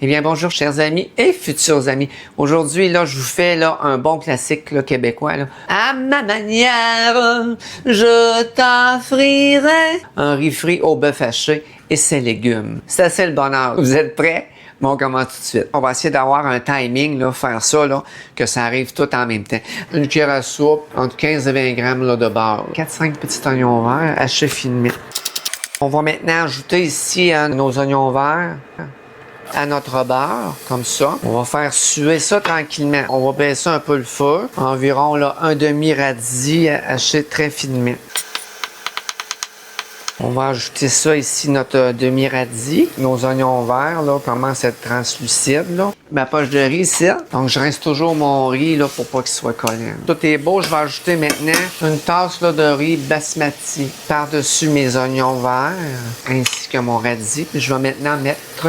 Eh bien, bonjour, chers amis et futurs amis. Aujourd'hui, là, je vous fais là, un bon classique là, québécois. Là. À ma manière, je t'offrirai un riz frit au bœuf haché et ses légumes. C'est assez le bonheur. Vous êtes prêts? Bon, on commence tout de suite. On va essayer d'avoir un timing, là, faire ça, là, que ça arrive tout en même temps. Une cuillère à soupe, entre 15 et 20 grammes là, de beurre. 4-5 petits oignons verts, hachés finement. On va maintenant ajouter ici nos oignons verts à notre beurre, comme ça. On va faire suer ça tranquillement. On va baisser un peu le feu, environ là, un demi-radis haché très finement. On va ajouter ça ici, notre demi-radis. Nos oignons verts là, commencent à être translucides. Là. Ma poche de riz ici. Donc, je rince toujours mon riz là, pour pas qu'il soit collant. Tout est beau. Je vais ajouter maintenant une tasse là, de riz basmati par-dessus mes oignons verts ainsi que mon radis. Puis, je vais maintenant mettre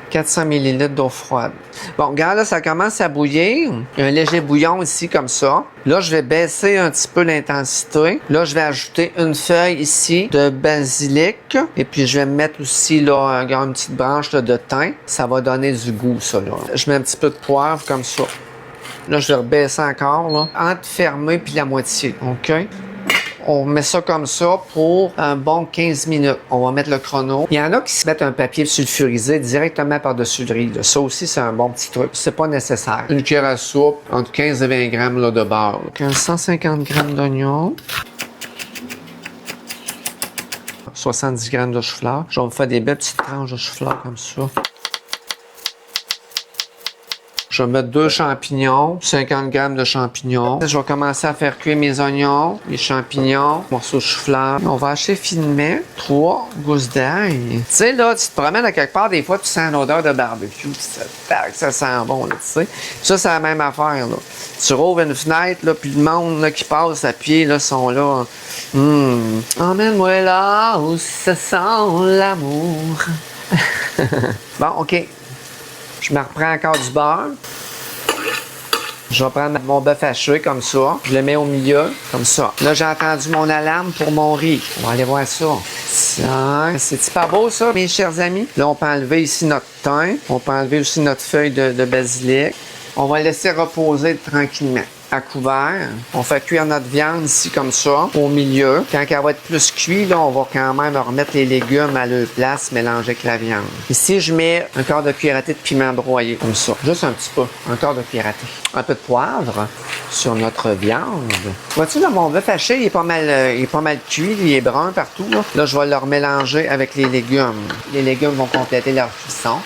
400 ml d'eau froide. Bon, regarde, là, ça commence à bouillir. Il y a un léger bouillon ici, comme ça. Là, je vais baisser un petit peu l'intensité. Là, je vais ajouter une feuille ici de basilic. Et puis, je vais mettre aussi, là, une petite branche là, de thym. Ça va donner du goût, ça, là. Je mets un petit peu de poivre, comme ça. Là, je vais rebaisser encore, là. Entre fermé puis la moitié, OK? On met ça comme ça pour un bon 15 minutes. On va mettre le chrono. Il y en a qui se mettent un papier sulfurisé directement par-dessus le riz. Là. Ça aussi, c'est un bon petit truc. C'est pas nécessaire. Une cuillère à soupe, entre 15 et 20 grammes là, de beurre. 150 grammes d'oignons. 70 grammes de chou-fleur. Je vais me faire des belles petites tranches de chou-fleur comme ça. Je vais mettre 2 champignons, 50 grammes de champignons. Je vais commencer à faire cuire mes oignons, mes champignons, morceaux de chou-fleur. On va hacher finement 3 gousses d'ail. Tu sais, là, tu te promènes à quelque part, des fois, tu sens l'odeur de barbecue. Ça sent bon, là, tu sais. Ça, c'est la même affaire, là. Tu rouvres une fenêtre, là, puis le monde là, qui passe à pied, là, sont là. Emmène-moi là où se sent l'amour. Bon, OK. Je me reprends encore du beurre. Je vais prendre mon bœuf haché comme ça. Je le mets au milieu, comme ça. Là, j'ai entendu mon alarme pour mon riz. On va aller voir ça. C'est pas beau, ça, mes chers amis? Là, on peut enlever ici notre thym. On peut enlever aussi notre feuille de basilic. On va laisser reposer tranquillement. À couvert. On fait cuire notre viande ici comme ça, au milieu. Quand elle va être plus cuite, là, on va quand même remettre les légumes à leur place, mélanger avec la viande. Ici, je mets un quart de cuillère à thé de piment broyé, comme ça. Juste un petit peu. Un quart de cuillère à thé. Un peu de poivre sur notre viande. Vois-tu, là, mon bœuf haché, il est pas mal cuit, il est brun partout. Là, je vais le remélanger avec les légumes. Les légumes vont compléter leur cuisson.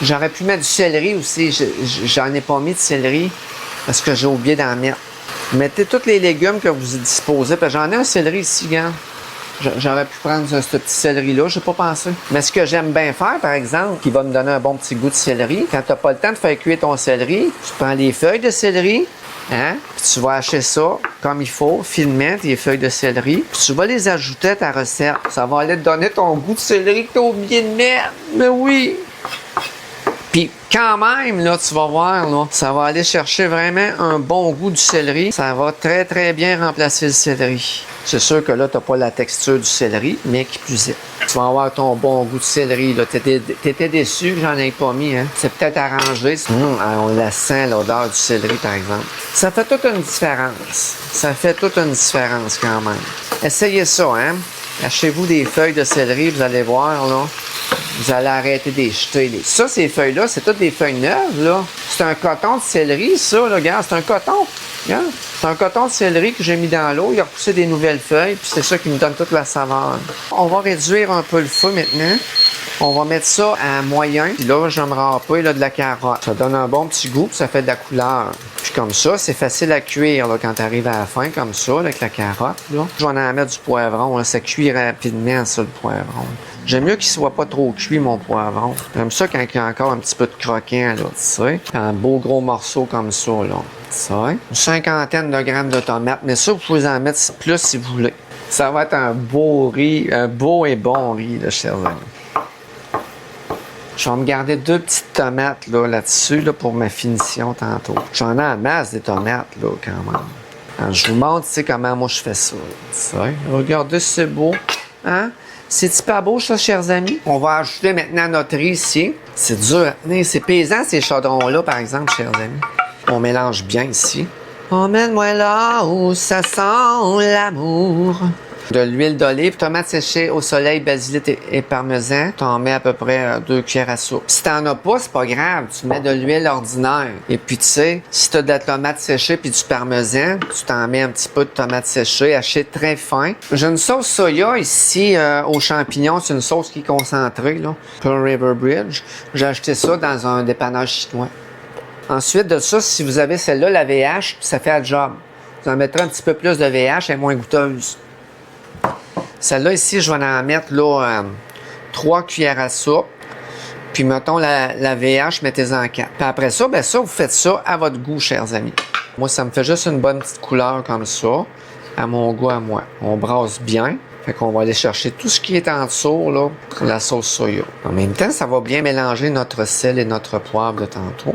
J'aurais pu mettre du céleri aussi. J'en ai pas mis de céleri. Parce que j'ai oublié d'en mettre. Mettez tous les légumes que vous disposez. Parce que j'en ai un céleri ici, gars. J'aurais pu prendre ce petit céleri-là, je n'ai pas pensé. Mais ce que j'aime bien faire, par exemple, qui va me donner un bon petit goût de céleri, quand tu n'as pas le temps de faire cuire ton céleri, tu prends les feuilles de céleri, hein, puis tu vas hacher ça comme il faut, finement, tes feuilles de céleri, puis tu vas les ajouter à ta recette. Ça va aller te donner ton goût de céleri que tu as oublié de mettre. Mais oui! Puis quand même, là, tu vas voir, là, ça va aller chercher vraiment un bon goût du céleri. Ça va très, très bien remplacer le céleri. C'est sûr que là, tu n'as pas la texture du céleri, mais qui plus est. Tu vas avoir ton bon goût de céleri. Tu étais déçu que j'en ai pas mis. Hein? C'est peut-être arrangé. On la sent, l'odeur du céleri, par exemple. Ça fait toute une différence. Ça fait toute une différence quand même. Essayez ça, hein? Achetez-vous des feuilles de céleri, vous allez voir, là. Vous allez arrêter de les jeter. Ça, ces feuilles-là, c'est toutes des feuilles neuves, là. C'est un coton de céleri, ça, là, regarde. C'est un coton. Regarde. C'est un coton de céleri que j'ai mis dans l'eau. Il a repoussé des nouvelles feuilles, puis c'est ça qui me donne toute la saveur. On va réduire un peu le feu maintenant. On va mettre ça à moyen. Puis là, je vais me râper là, de la carotte. Ça donne un bon petit goût, puis ça fait de la couleur. Puis comme ça, c'est facile à cuire là, quand tu arrives à la fin, comme ça, là, avec la carotte. Là. Je vais en mettre du poivron. Là. Ça cuit rapidement, ça, le poivron. J'aime mieux qu'il soit pas trop cuit, mon poivron. J'aime ça quand il y a encore un petit peu de croquant, là, tu sais. Un beau gros morceau comme ça, là. Tu sais. Une 50aine de grammes de tomates. Mais ça, vous pouvez en mettre plus si vous voulez. Ça va être un beau riz, un beau et bon riz, là, chers amis. Je vais me garder 2 petites tomates là-dessus là, pour ma finition tantôt. J'en ai en masse des tomates, là, quand même. Alors, je vous montre, tu sais, comment moi je fais ça. Tu sais. Regardez, c'est beau. Hein? C'est pas beau, ça, chers amis? On va ajouter maintenant notre riz ici. C'est dur à tenir. C'est pesant, ces chaudrons-là, par exemple, chers amis. On mélange bien ici. Emmène-moi là où ça sent l'amour. De l'huile d'olive, tomates séchées au soleil, basilic et parmesan. T'en mets à peu près 2 cuillères à soupe. Si t'en as pas, c'est pas grave. Tu mets de l'huile ordinaire. Et puis, tu sais, si t'as de la tomate séchée puis du parmesan, tu t'en mets un petit peu de tomate séchée, hachée très fin. J'ai une sauce soya ici aux champignons. C'est une sauce qui est concentrée, là. Pearl River Bridge. J'ai acheté ça dans un dépannage chinois. Ensuite de ça, si vous avez celle-là, la VH, ça fait le job. Vous en mettrez un petit peu plus de VH, elle est moins goûteuse. Celle-là ici, je vais en mettre là 3 cuillères à soupe. Puis mettons la VH, mettez-en 4. Puis après ça, ben ça, vous faites ça à votre goût, chers amis. Moi, ça me fait juste une bonne petite couleur comme ça, à mon goût à moi. On brasse bien. Fait qu'on va aller chercher tout ce qui est en dessous, là, la sauce soya. En même temps, ça va bien mélanger notre sel et notre poivre de tantôt.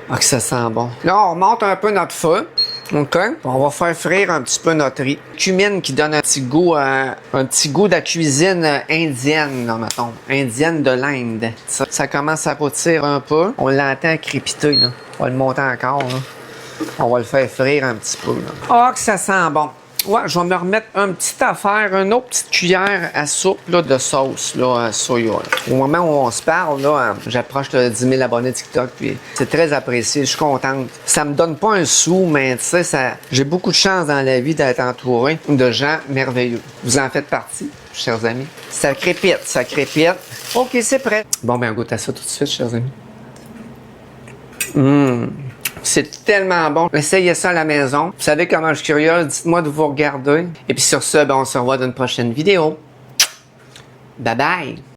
Ah, que ça sent bon. Là, on remonte un peu notre feu. OK? On va faire frire un petit peu notre riz. Cumine qui donne un petit goût de la cuisine indienne, là, mettons. Indienne de l'Inde. Ça commence à rôtir un peu. On l'entend crépiter, là. On va le monter encore, là. On va le faire frire un petit peu, là. Ah, que ça sent bon. Ouais, je vais me remettre une petite affaire, une autre petite cuillère à soupe là, de sauce là, soya. Là. Au moment où on se parle, là, j'approche de 10 000 abonnés TikTok, puis c'est très apprécié, je suis contente. Ça me donne pas un sou, mais tu sais, j'ai beaucoup de chance dans la vie d'être entouré de gens merveilleux. Vous en faites partie, chers amis. Ça crépite, ça crépite. OK, c'est prêt. Bon, ben on goûte à ça tout de suite, chers amis. C'est tellement bon. Essayez ça à la maison. Vous savez comment je suis curieux. Dites-moi de vous regarder. Et puis sur ce, ben, on se revoit dans une prochaine vidéo. Bye bye!